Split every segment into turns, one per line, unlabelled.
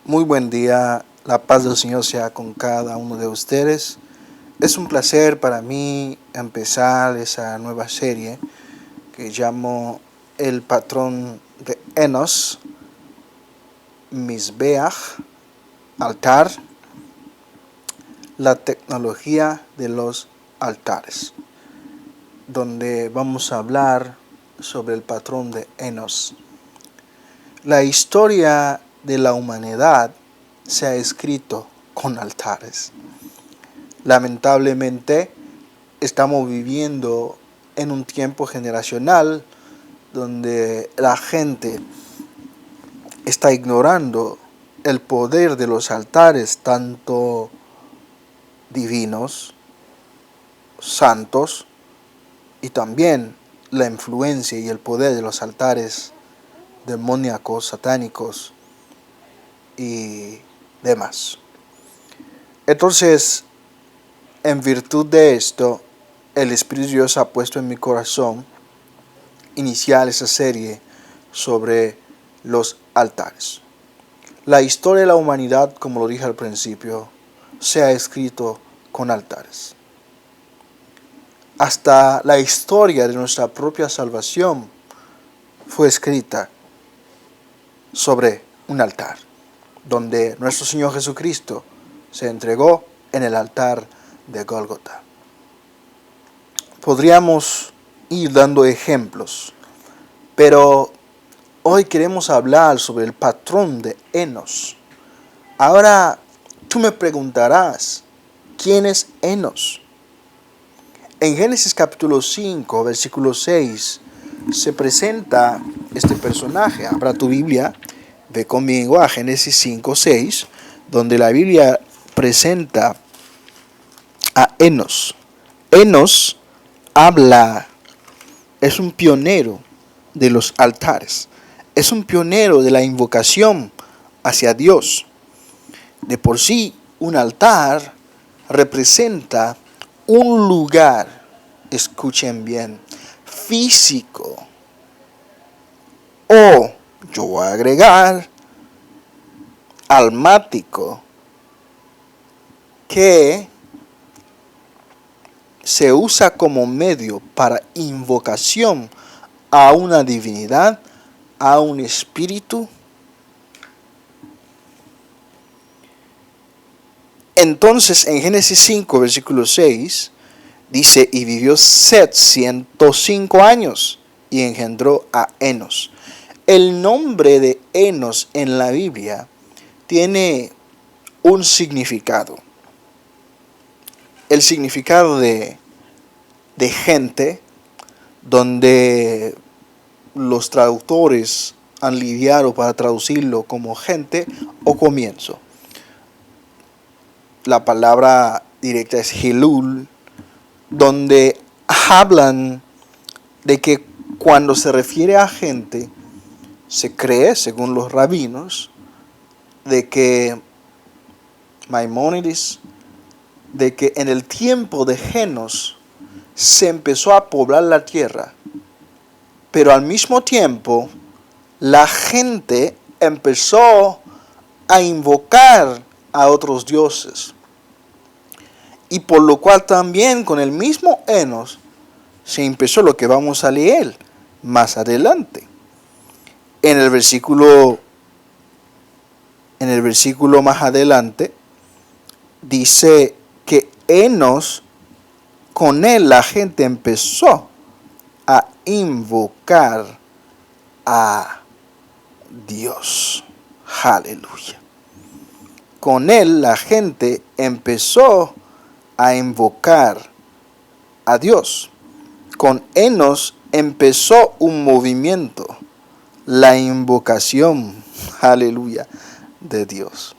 Muy buen día, la paz del Señor sea con cada uno de ustedes. Es un placer para mí empezar esa nueva serie que llamo El patrón de Enos, Misbeach, altar, la tecnología de los altares, donde vamos a hablar sobre el patrón de Enos. La historia de la humanidad se ha escrito con altares. Lamentablemente, estamos viviendo en un tiempo generacional donde la gente está ignorando el poder de los altares, tanto divinos, santos, y también la influencia y el poder de los altares demoníacos, satánicos y demás. Entonces, en virtud de esto, el Espíritu de Dios ha puesto en mi corazón iniciar esa serie sobre los altares. La historia de la humanidad, como lo dije al principio, se ha escrito con altares. Hasta la historia de nuestra propia salvación fue escrita sobre un altar, donde nuestro Señor Jesucristo se entregó en el altar de Gólgota. Podríamos ir dando ejemplos, pero hoy queremos hablar sobre el patrón de Enos. Ahora, tú me preguntarás, ¿quién es Enos? En Génesis capítulo 5, versículo 6, se presenta este personaje. Abra tu Biblia, ve conmigo a Génesis 5, 6, donde la Biblia presenta a Enos. Enos es un pionero de los altares. Es un pionero de la invocación hacia Dios. De por sí, un altar representa un lugar, escuchen bien, físico. O, yo voy a agregar, almático, que se usa como medio para invocación a una divinidad, a un espíritu. Entonces, en Génesis 5, versículo 6, dice, y vivió Set 105 años y engendró a Enos. El nombre de Enos en la Biblia tiene un significado. El significado de gente, donde los traductores han lidiado para traducirlo como gente o comienzo. La palabra directa es Hilul, donde hablan de que cuando se refiere a gente, se cree, según los rabinos, de que Maimónides, de que en el tiempo de Enos se empezó a poblar la tierra, pero al mismo tiempo la gente empezó a invocar a otros dioses. Y por lo cual también con el mismo Enos se empezó lo que vamos a leer más adelante. En el versículo más adelante dice que Enos, con él la gente empezó a invocar a Dios. Aleluya. Con él la gente empezó a invocar a Dios. Con Enos empezó un movimiento, la invocación, aleluya, de Dios.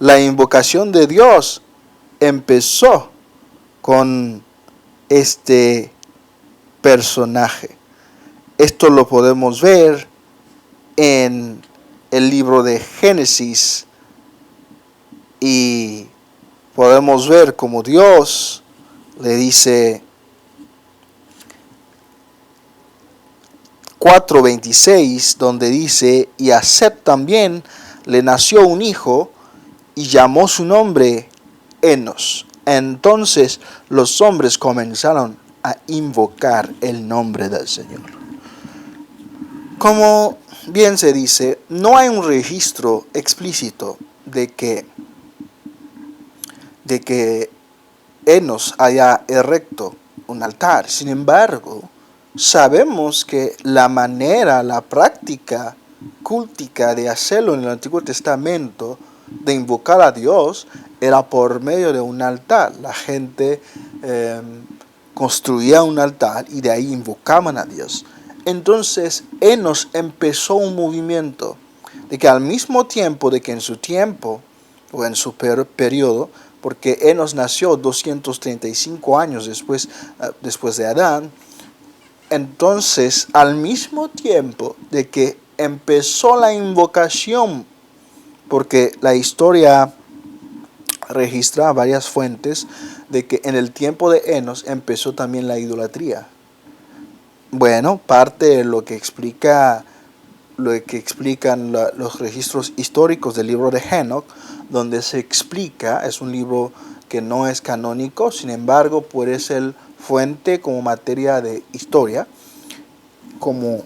La invocación de Dios empezó con este personaje. Esto lo podemos ver en el libro de Génesis y podemos ver cómo Dios le dice, 4:26, donde dice, y a Set también le nació un hijo y llamó su nombre Enos. Entonces los hombres comenzaron a invocar el nombre del Señor. Como bien se dice, no hay un registro explícito de que Enos haya erecto un altar. Sin embargo, sabemos que la manera, la práctica cultica de hacerlo en el Antiguo Testamento, de invocar a Dios, era por medio de un altar. La gente construía un altar y de ahí invocaban a Dios. Entonces, Enos empezó un movimiento de que al mismo tiempo de que en su tiempo, o en su periodo, porque Enos nació 235 años después de Adán, entonces al mismo tiempo de que empezó la invocación, porque la historia registra varias fuentes de que en el tiempo de Enos empezó también la idolatría. Bueno, parte de lo que explican los registros históricos del libro de Enoch, donde se explica, es un libro que no es canónico, sin embargo puede ser fuente como materia de historia, como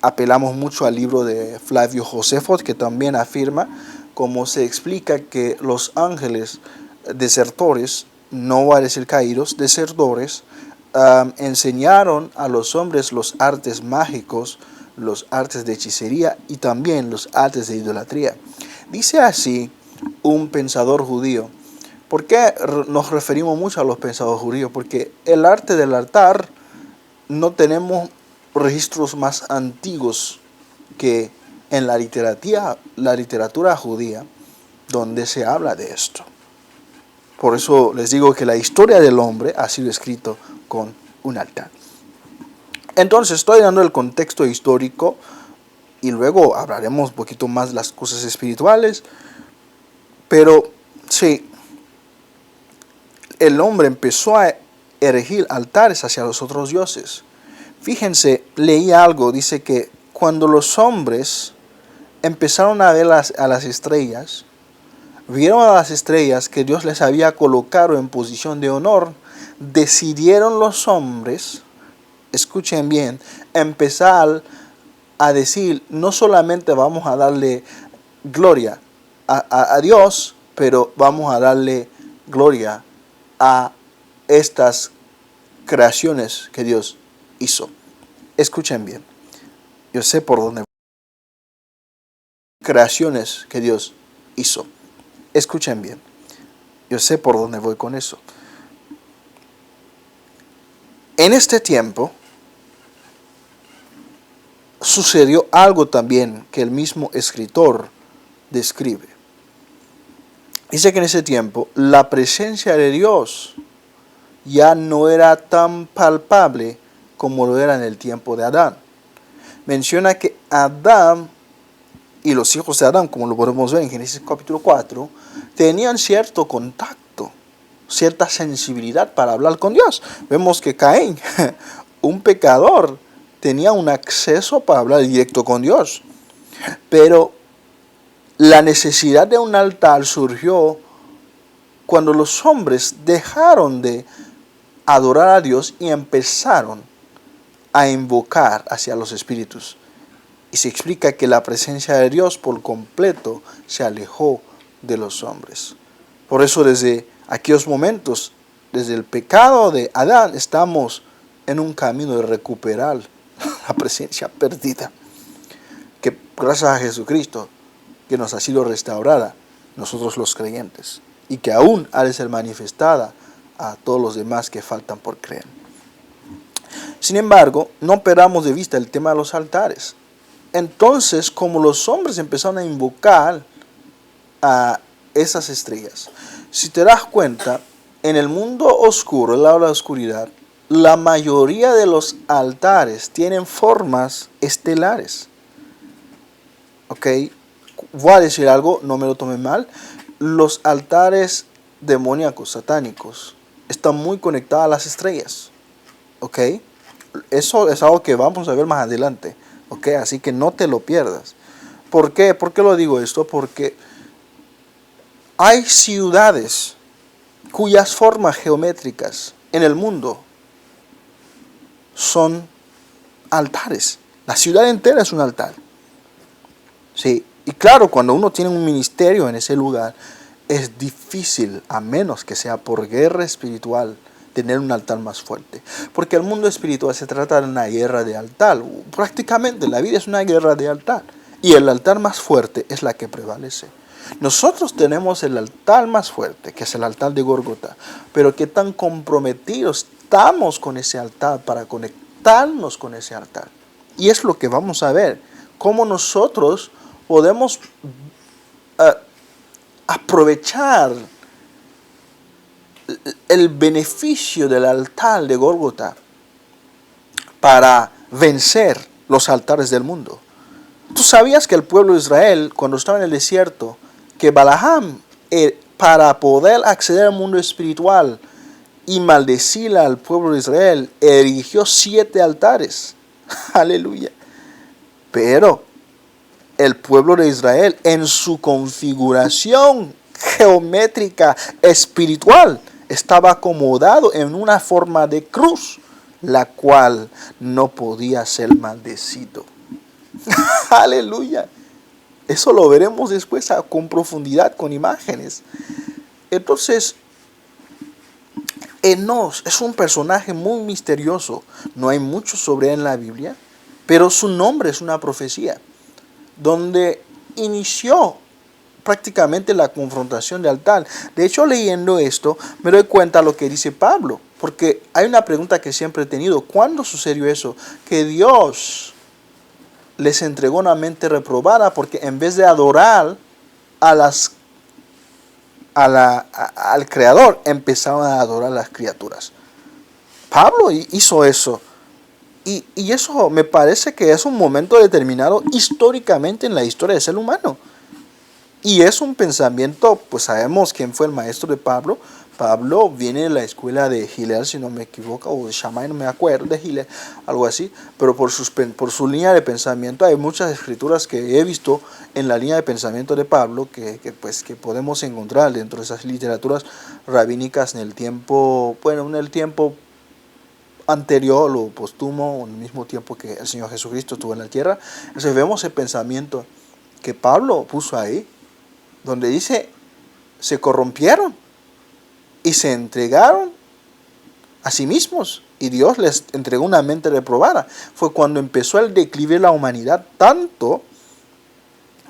apelamos mucho al libro de Flavio Josefo, que también afirma, como se explica que los ángeles desertores, no va a decir caídos, desertores, enseñaron a los hombres los artes mágicos, los artes de hechicería y también los artes de idolatría. Dice así un pensador judío. ¿Por qué nos referimos mucho a los pensadores judíos? Porque el arte del altar no tenemos registros más antiguos que en la literatura judía, donde se habla de esto. Por eso les digo que la historia del hombre ha sido escrito con un altar. Entonces estoy dando el contexto histórico y luego hablaremos un poquito más de las cosas espirituales. Pero sí, el hombre empezó a erigir altares hacia los otros dioses. Fíjense, leí algo, dice que cuando los hombres empezaron a ver a las estrellas, vieron a las estrellas que Dios les había colocado en posición de honor, decidieron los hombres, escuchen bien, empezar a decir, no solamente vamos a darle gloria a Dios, pero vamos a darle gloria a estas creaciones que Dios hizo. Escuchen bien, yo sé por dónde. Creaciones que Dios hizo. Escuchen bien, yo sé por dónde voy con eso. En este tiempo sucedió algo también que el mismo escritor describe. Dice que en ese tiempo la presencia de Dios ya no era tan palpable como lo era en el tiempo de Adán. Menciona que Adán y los hijos de Adán, como lo podemos ver en Génesis capítulo 4, tenían cierto contacto, cierta sensibilidad para hablar con Dios. Vemos que Caín, un pecador, tenía un acceso para hablar directo con Dios. Pero la necesidad de un altar surgió cuando los hombres dejaron de adorar a Dios y empezaron a invocar hacia los espíritus. Y se explica que la presencia de Dios por completo se alejó de los hombres. Por eso desde aquellos momentos, desde el pecado de Adán, estamos en un camino de recuperar la presencia perdida. Que gracias a Jesucristo, que nos ha sido restaurada, nosotros los creyentes. Y que aún ha de ser manifestada a todos los demás que faltan por creer. Sin embargo, no perdamos de vista el tema de los altares. Entonces, como los hombres empezaron a invocar a esas estrellas, si te das cuenta, en el mundo oscuro, el lado de la oscuridad, la mayoría de los altares tienen formas estelares. ¿Ok? Voy a decir algo, no me lo tomen mal. Los altares demoníacos, satánicos, están muy conectados a las estrellas. ¿Ok? Eso es algo que vamos a ver más adelante, ¿ok? Así que no te lo pierdas. ¿Por qué? ¿Por qué lo digo esto? Porque hay ciudades cuyas formas geométricas en el mundo son altares. La ciudad entera es un altar. Sí, y claro, cuando uno tiene un ministerio en ese lugar, es difícil, a menos que sea por guerra espiritual, tener un altar más fuerte. Porque el mundo espiritual se trata de una guerra de altar. Prácticamente la vida es una guerra de altar. Y el altar más fuerte es la que prevalece. Nosotros tenemos el altar más fuerte, que es el altar de Gólgota. Pero qué tan comprometidos estamos con ese altar para conectarnos con ese altar. Y es lo que vamos a ver. Cómo nosotros podemos aprovechar el beneficio del altar de Gólgota para vencer los altares del mundo. ¿Tú sabías que el pueblo de Israel, cuando estaba en el desierto, que Balaam, para poder acceder al mundo espiritual y maldecir al pueblo de Israel, erigió 7 altares? Aleluya. Pero el pueblo de Israel, en su configuración geométrica espiritual, estaba acomodado en una forma de cruz, la cual no podía ser maldecido. Aleluya. Eso lo veremos después con profundidad, con imágenes. Entonces, Enos es un personaje muy misterioso. No hay mucho sobre él en la Biblia, pero su nombre es una profecía, donde inició prácticamente la confrontación de altar. De hecho, leyendo esto, me doy cuenta de lo que dice Pablo, porque hay una pregunta que siempre he tenido: ¿cuándo sucedió eso? Que Dios les entregó una mente reprobada, porque en vez de adorar al Creador, empezaron a adorar a las criaturas. Pablo hizo eso. Y eso me parece que es un momento determinado históricamente en la historia del ser humano. Y es un pensamiento, pues sabemos quién fue el maestro de Pablo. Pablo viene de la escuela de Hillel, si no me equivoco, o de Shammai, no me acuerdo, de Hillel, algo así. Pero por su línea de pensamiento, hay muchas escrituras que he visto en la línea de pensamiento de Pablo que podemos encontrar dentro de esas literaturas rabínicas en el tiempo anterior o póstumo, en el mismo tiempo que el Señor Jesucristo estuvo en la tierra. Entonces vemos el pensamiento que Pablo puso ahí, donde dice: se corrompieron y se entregaron a sí mismos, y Dios les entregó una mente reprobada. Fue cuando empezó el declive de la humanidad, tanto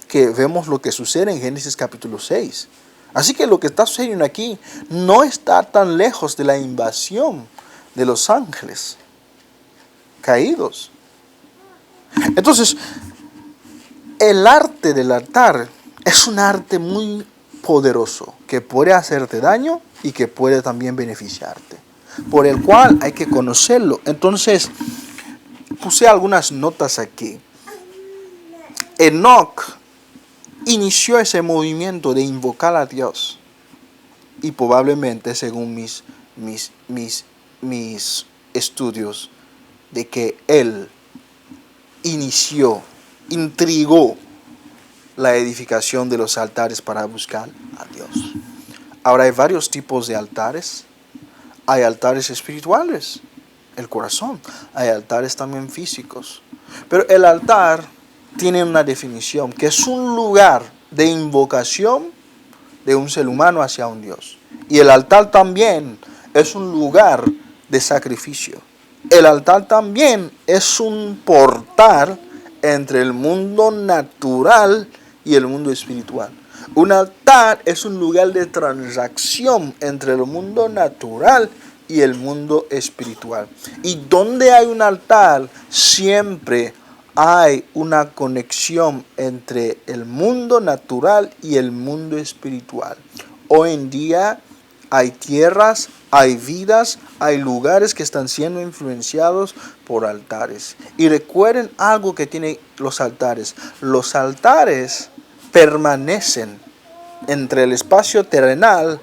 que vemos lo que sucede en Génesis capítulo 6. Así que lo que está sucediendo aquí no está tan lejos de la invasión de los ángeles caídos. Entonces, el arte del altar es un arte muy poderoso, que puede hacerte daño y que puede también beneficiarte, por el cual hay que conocerlo. Entonces, puse algunas notas aquí. Enoc inició ese movimiento de invocar a Dios, y probablemente, según mis estudios, de que él intrigó la edificación de los altares para buscar a Dios. Ahora, hay varios tipos de altares. Hay altares espirituales, el corazón. Hay altares también físicos. Pero el altar tiene una definición, que es un lugar de invocación de un ser humano hacia un Dios. Y el altar también es un lugar de sacrificio. El altar también es un portal entre el mundo natural y el mundo espiritual. Un altar es un lugar de transacción entre el mundo natural y el mundo espiritual. Y donde hay un altar, siempre hay una conexión entre el mundo natural y el mundo espiritual. Hoy en día hay tierras, hay vidas, hay lugares que están siendo influenciados por altares. Y recuerden algo que tienen los altares. Los altares permanecen entre el espacio terrenal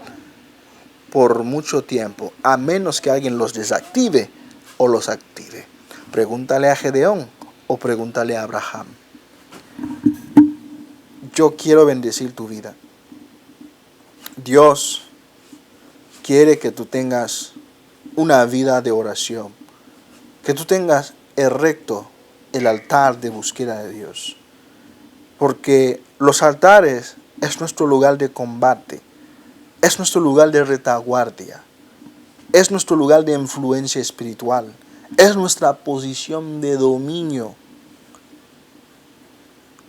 por mucho tiempo, a menos que alguien los desactive o los active. Pregúntale a Gedeón o pregúntale a Abraham. Yo quiero bendecir tu vida. Dios quiere que tú tengas una vida de oración, que tú tengas erecto el altar de búsqueda de Dios, porque los altares es nuestro lugar de combate, es nuestro lugar de retaguardia, es nuestro lugar de influencia espiritual, es nuestra posición de dominio.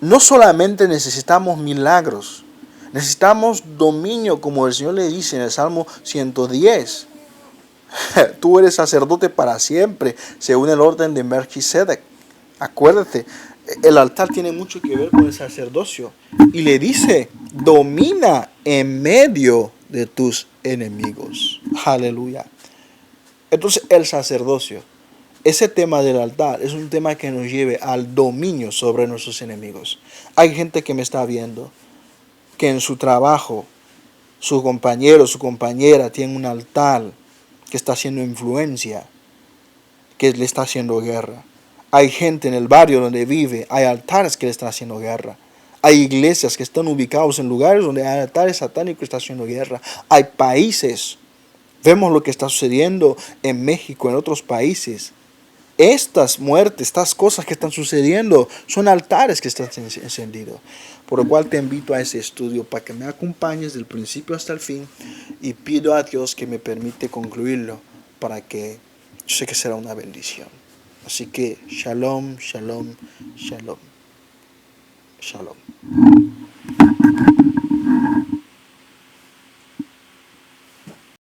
No solamente necesitamos milagros, necesitamos dominio, como el Señor le dice en el Salmo 110. Tú eres sacerdote para siempre, según el orden de Melquisedec. Acuérdate, el altar tiene mucho que ver con el sacerdocio. Y le dice, domina en medio de tus enemigos. Aleluya. Entonces, el sacerdocio, ese tema del altar, es un tema que nos lleve al dominio sobre nuestros enemigos. Hay gente que me está viendo, que en su trabajo, su compañero, su compañera tiene un altar que está haciendo influencia, que le está haciendo guerra. Hay gente en el barrio donde vive, hay altares que le están haciendo guerra. Hay iglesias que están ubicados en lugares donde hay altares satánicos que están haciendo guerra. Hay países, vemos lo que está sucediendo en México, en otros países. Estas muertes, estas cosas que están sucediendo, son altares que están encendidos. Por lo cual te invito a ese estudio para que me acompañes del principio hasta el fin y pido a Dios que me permite concluirlo para que yo sé que será una bendición. Así que shalom, shalom, shalom, shalom.